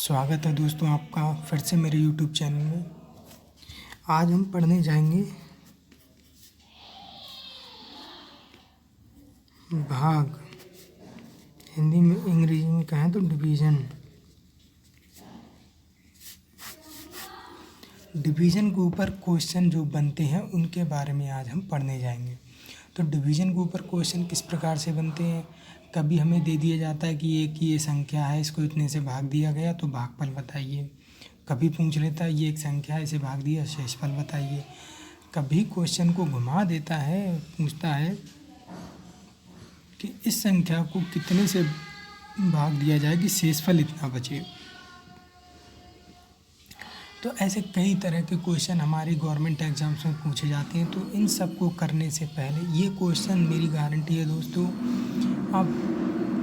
स्वागत है दोस्तों आपका फिर से मेरे YouTube चैनल में। आज हम पढ़ने जाएंगे भाग, हिंदी में अंग्रेजी में कहें तो डिवीज़न। डिवीज़न के ऊपर क्वेश्चन जो बनते हैं उनके बारे में आज हम पढ़ने जाएंगे। तो डिवीज़न के ऊपर क्वेश्चन किस प्रकार से बनते हैं, कभी हमें दे दिया जाता है कि एक ये संख्या है, इसको इतने से भाग दिया गया तो भागफल बताइए। कभी पूछ लेता है ये एक संख्या है, इसे भाग दिया, शेषफल बताइए। कभी क्वेश्चन को घुमा देता है, पूछता है कि इस संख्या को कितने से भाग दिया जाए कि शेषफल इतना बचे। तो ऐसे कई तरह के क्वेश्चन हमारे गवर्नमेंट एग्जाम्स में पूछे जाते हैं। तो इन सब को करने से पहले ये क्वेश्चन मेरी गारंटी है दोस्तों, आप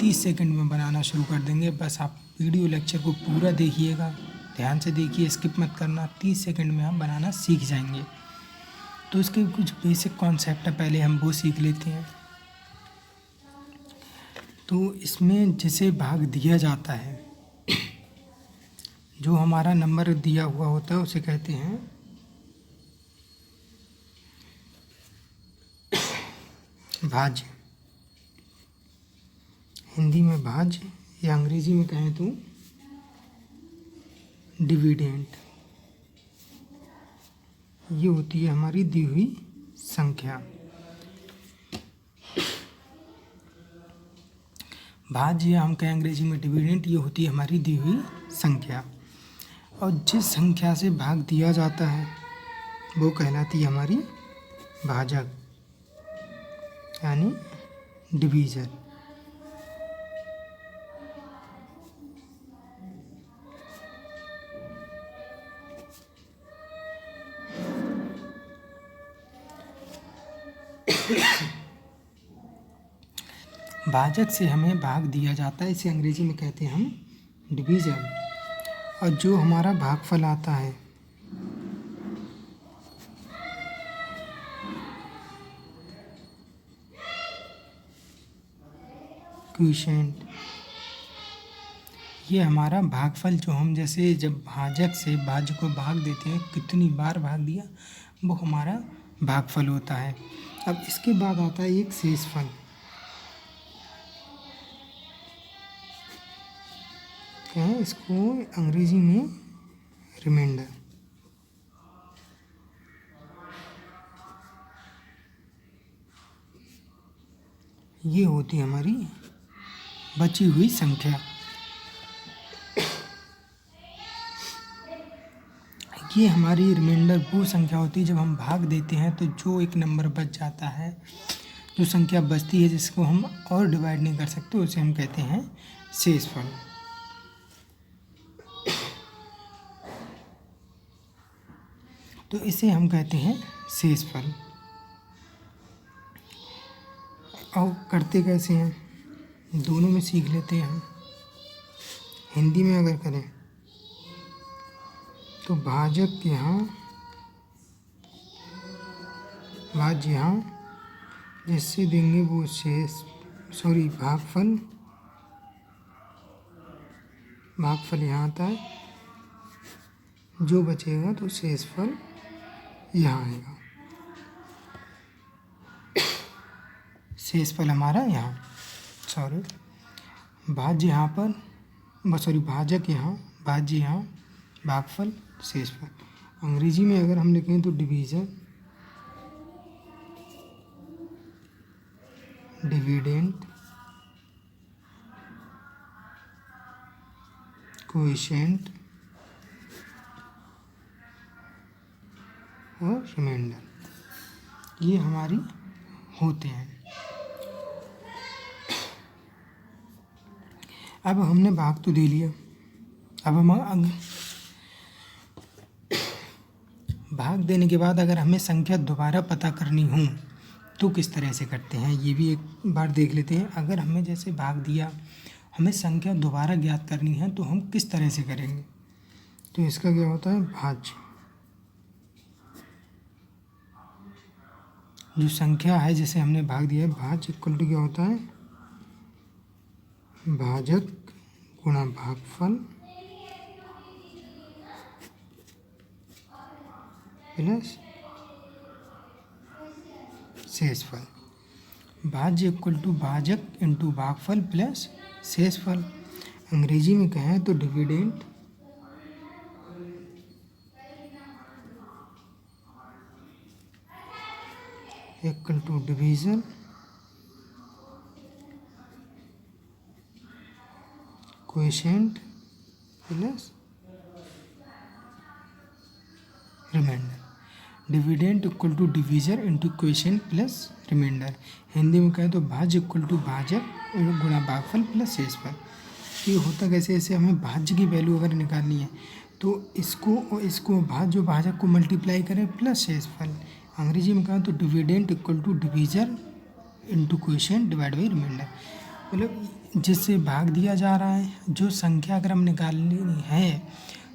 30 सेकंड में बनाना शुरू कर देंगे। बस आप वीडियो लेक्चर को पूरा देखिएगा, ध्यान से देखिए, स्किप मत करना। 30 सेकंड में हम बनाना सीख जाएंगे। तो इसके कुछ बेसिक कॉन्सेप्ट है, पहले हम वो सीख लेते हैं। तो इसमें जिसे भाग दिया जाता है, जो हमारा नंबर दिया हुआ होता है उसे कहते हैं भाज्य। हिंदी में भाज्य या अंग्रेजी में कहें तो डिविडेंड। ये होती है हमारी दी हुई संख्या। भाज्य हम कहें अंग्रेजी में डिविडेंड, ये होती है हमारी दी हुई संख्या। और जिस संख्या से भाग दिया जाता है वो कहलाती है हमारी भाजक यानी डिवीज़र। भाजक से हमें भाग दिया जाता है, इसे अंग्रेजी में कहते हैं हम डिवीज़र। और जो हमारा भागफल आता है क्वोशिएंट, ये हमारा भागफल, जो हम जैसे जब भाजक से भाज्य को भाग देते हैं, कितनी बार भाग दिया, वो हमारा भागफल होता है। अब इसके बाद आता है एक शेषफल। क्या है इसको अंग्रेजी में रिमाइंडर। ये होती है हमारी बची हुई संख्या। ये हमारी रिमाइंडर वो संख्या होती है जब हम भाग देते हैं तो जो एक नंबर बच जाता है, जो संख्या बचती है जिसको हम और डिवाइड नहीं कर सकते, उसे हम कहते हैं शेषफल। तो इसे हम कहते हैं शेषफल। और करते कैसे हैं, दोनों में सीख लेते हैं हम। हिंदी में अगर करें तो भाजक यहाँ, भाज्य यहाँ, जिससे देंगे वो भागफल। भागफल यहाँ आता है, जो बचेगा तो शेषफल यहाँ आएगा। शेषफल हमारा यहाँ, भाज्य यहाँ पर, भाजक यहाँ, भाज्य यहाँ, भागफल, शेषफल। अंग्रेजी में अगर हम लिखें तो डिवीज़र, डिविडेंड, क्वोशिएंट और रिमाइंडर, ये हमारी होते हैं। अब हमने भाग तो दे लिया, अब हम भाग देने के बाद अगर हमें संख्या दोबारा पता करनी हो तो किस तरह से करते हैं, ये भी एक बार देख लेते हैं। अगर हमें जैसे भाग दिया, हमें संख्या दोबारा ज्ञात करनी है तो हम किस तरह से करेंगे। तो इसका क्या होता है, भाज्य। जो संख्या है जिसे हमने भाग दिया है, भाज्य इक्वल टू क्या होता है, भाजक गुणा भागफल प्लस शेषफल। भाज्य इक्वल टू भाजक इंटू भागफल प्लस शेषफल। अंग्रेजी में कहें तो dividend equal to division quotient plus remainder. Dividend equal to divisor into quotient plus remainder. Hindi में कहें तो भाज्य इक्वल टू भाजक गुणा भागफल प्लस शेषफल। ये होता कैसे, ऐसे हमें भाज्य की वैल्यू अगर निकालनी है तो इसको और इसको भाज्य भाजक को मल्टीप्लाई करें प्लस शेषफल। अंग्रेजी में कहें तो dividend equal to divisor into quotient divide by remainder. मतलब जिससे भाग दिया जा रहा है, जो संख्या अगर हम निकालनी है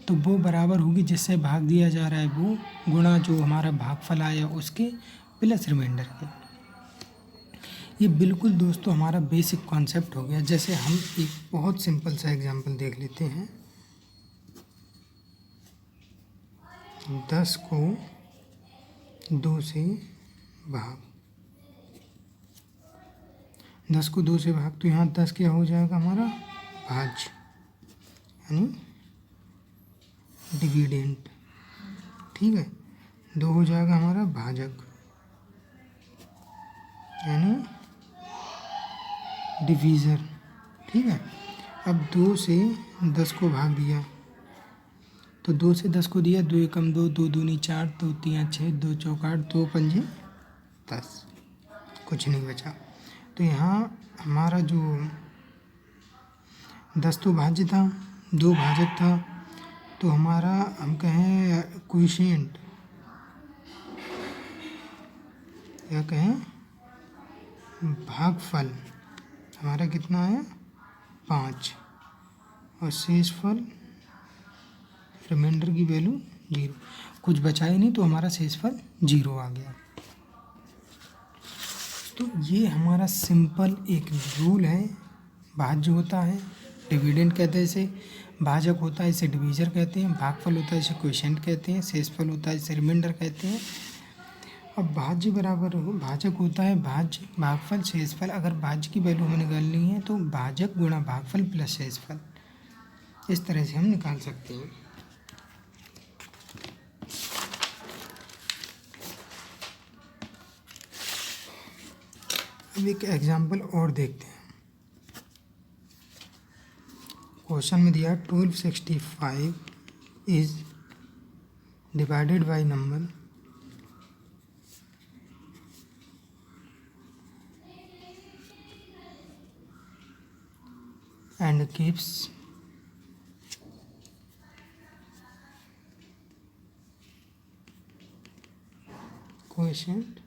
तो वो बराबर होगी जिससे भाग दिया जा रहा है वो गुणा जो हमारा भागफल आया उसके प्लस रिमाइंडर के। ये बिल्कुल दोस्तों हमारा बेसिक कॉन्सेप्ट हो गया। जैसे हम एक बहुत सिंपल सा एग्जांपल देख लेते हैं। 10 को 2 से भाग, 10 को 2 से भाग तो यहाँ 10 क्या हो जाएगा हमारा भाज्य यानी डिविडेंड, ठीक है। 2 हो जाएगा हमारा भाजक यानी डिवीज़र, ठीक है। अब 2 से 10 को भाग दिया तो 2 से 10 को दिया, 2 एकम 2, 2 दूनी 4, 2 तियां 6, 2 चौक 8, 2 पंजे 10, कुछ नहीं बचा। तो यहाँ हमारा जो 10 तो भाज्य था, 2 भाजक था, तो हमारा हम कहें क्वोशिएंट या कहें भागफल हमारा कितना आया 5 और शेषफल रिमाइंडर की वैल्यू 0, कुछ बचा ही नहीं तो हमारा शेषफल 0 आ गया। तो ये हमारा सिंपल एक रूल है। भाज्य होता है डिविडेंड कहते हैं इसे, भाजक होता है इसे डिवीजर कहते हैं, भागफल होता है इसे क्वोशिएंट कहते हैं, शेषफल होता है इसे रिमाइंडर कहते हैं। अब भाज्य बराबर हो, भाजक होता है भाज्य भागफल शेषफल। अगर भाज्य की वैल्यू हमें निकालनी है तो भाजक गुणा भागफल प्लस शेषफल, इस तरह से हम निकाल सकते हैं। अब एक एग्जाम्पल और देखते हैं। क्वेश्चन में दिया 1265 is divided by number and gives quotient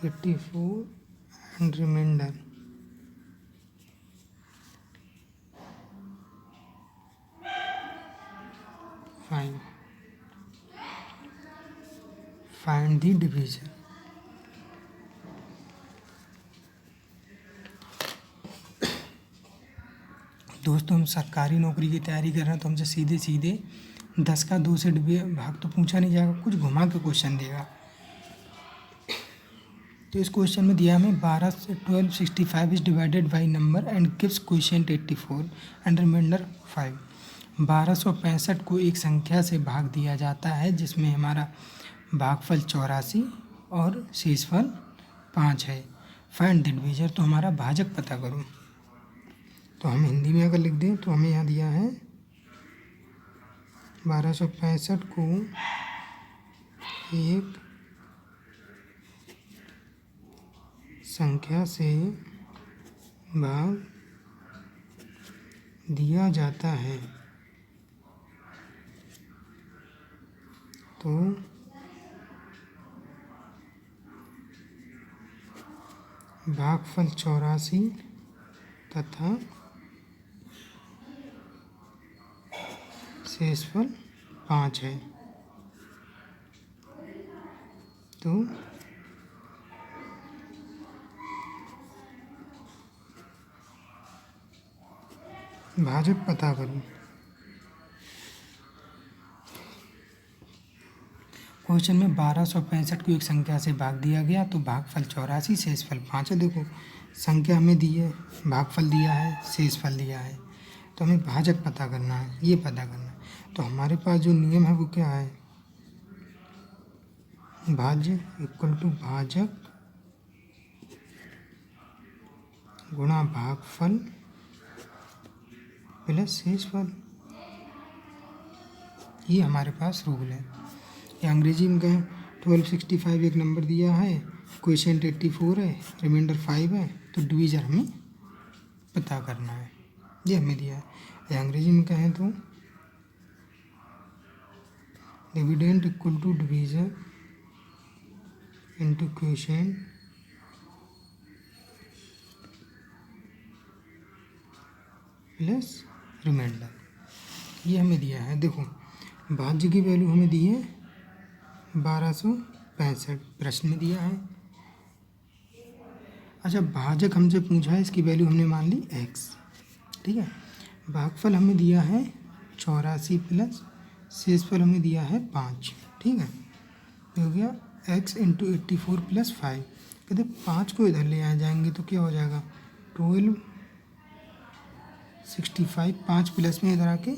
84 and remainder find the divisor। दोस्तों हम सरकारी नौकरी की तैयारी कर रहे हैं तो हमसे सीधे सीधे 10 का 2 से भाग तो पूछा नहीं जाएगा, कुछ घुमा के क्वेश्चन देगा। तो इस क्वेश्चन में दिया हमें 1265 is divided by number and gives quotient 84 and remainder 5। 1265 को एक संख्या से भाग दिया जाता है जिसमें हमारा भागफल 84 और शेषफल 5 है। फाइंड द डिवीजर, तो हमारा भाजक पता करो। तो हम हिंदी में अगर लिख दें तो हमें यहाँ दिया है 1265 को एक संख्या से भाग दिया जाता है तो भागफल 84 तथा शेषफल 5 है। तो भाजक पता करूँ। क्वेश्चन में 1265 को एक संख्या से भाग दिया गया तो भागफल 84, शेषफल 5 है। देखो संख्या हमें दी है, भागफल दिया है, शेषफल दिया है, तो हमें भाजक पता करना है, ये पता करना है। तो हमारे पास जो नियम है वो क्या है, भाज्य इक्वल टू भाजक गुणा भागफल प्लस शेषफल, ये हमारे पास रूल है। या अंग्रेजी में कहें 1265 एक नंबर दिया है, क्वेश्चन 84 है, रिमाइंडर 5 है, तो डिवीज़र हमें पता करना है, ये हमें दिया है। या अंग्रेजी में कहें तो dividend equal to divisor into question plus remainder, ये हमें दिया है। देखो भाज्य की वैल्यू हमें दी है 1265, प्रश्न में दिया है। अच्छा भाजक हमसे पूछा है, इसकी वैल्यू हमने मान ली x, ठीक है। भागफल हमें दिया है 84 प्लस शेषफल हमें दिया है 5, ठीक है। तो हो गया x इंटू 84 प्लस 5, कहते 5 को इधर ले आ जाएंगे तो क्या हो जाएगा 1265, 5 प्लस में इधर आके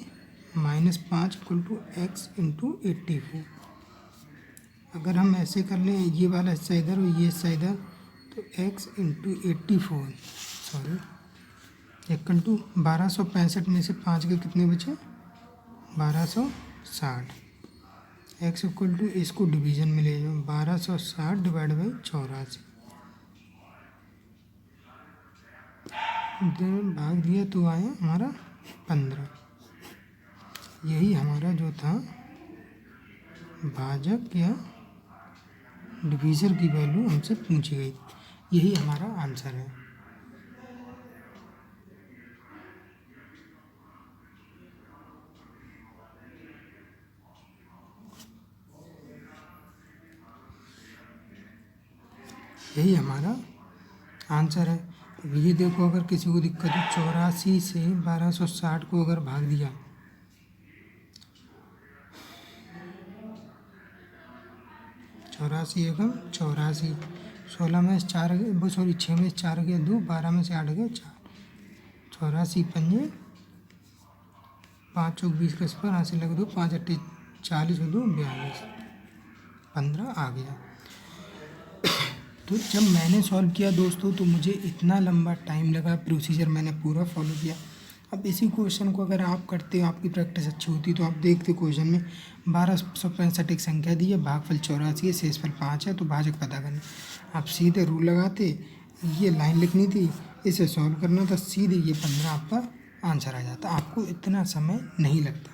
-5 इक्वल टू x इंटू 84। अगर हम ऐसे कर लें, ये वाला हिस्सा इधर और ये हिस्सा इधर, तो x इंटू 84 इक्वल टू 1265 में से 5 के कितने बचे 1260। x इक्वल टू इसको डिवीज़न में ले जाओ, 1260 डिवाइड बाई 84, भाग दिया तो आया हमारा 15। यही हमारा जो था भाजक या डिवीज़र की वैल्यू हमसे पूछी गई, यही हमारा आंसर है। यही हमारा आंसर है। ये देखो अगर किसी को दिक्कत हो, 84 से 1260 को अगर भाग दिया, चौरासी एकम 84, 16 में से 4 गए, वो सॉरी 6 में से 4 गए 2, 12 में से 8 गए 4, 84 पंजे 5 चौक 20 का सफर, यहाँ से लग दो 5 अट्ठे 40 2 42, 15 आ गया। तो जब मैंने सॉल्व किया दोस्तों तो मुझे इतना लंबा टाइम लगा, प्रोसीजर मैंने पूरा फॉलो किया। अब इसी क्वेश्चन को अगर आप करते हो, आपकी प्रैक्टिस अच्छी होती तो आप देखते क्वेश्चन में 1265 एक संख्या दी है, भागफल 84 है, शेषफल 5 है, तो भाजक पता करना। आप सीधे रूल लगाते, ये लाइन लिखनी थी, इसे सॉल्व करना था, सीधे ये 15 आपका आंसर आ जाता, आपको इतना समय नहीं लगता।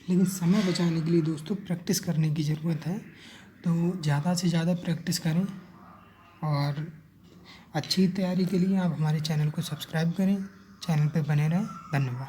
लेकिन समय बचाने के लिए दोस्तों प्रैक्टिस करने की ज़रूरत है, तो ज़्यादा से ज़्यादा प्रैक्टिस करें और अच्छी तैयारी के लिए आप हमारे चैनल को सब्सक्राइब करें, चैनल पर बने रहें। धन्यवाद।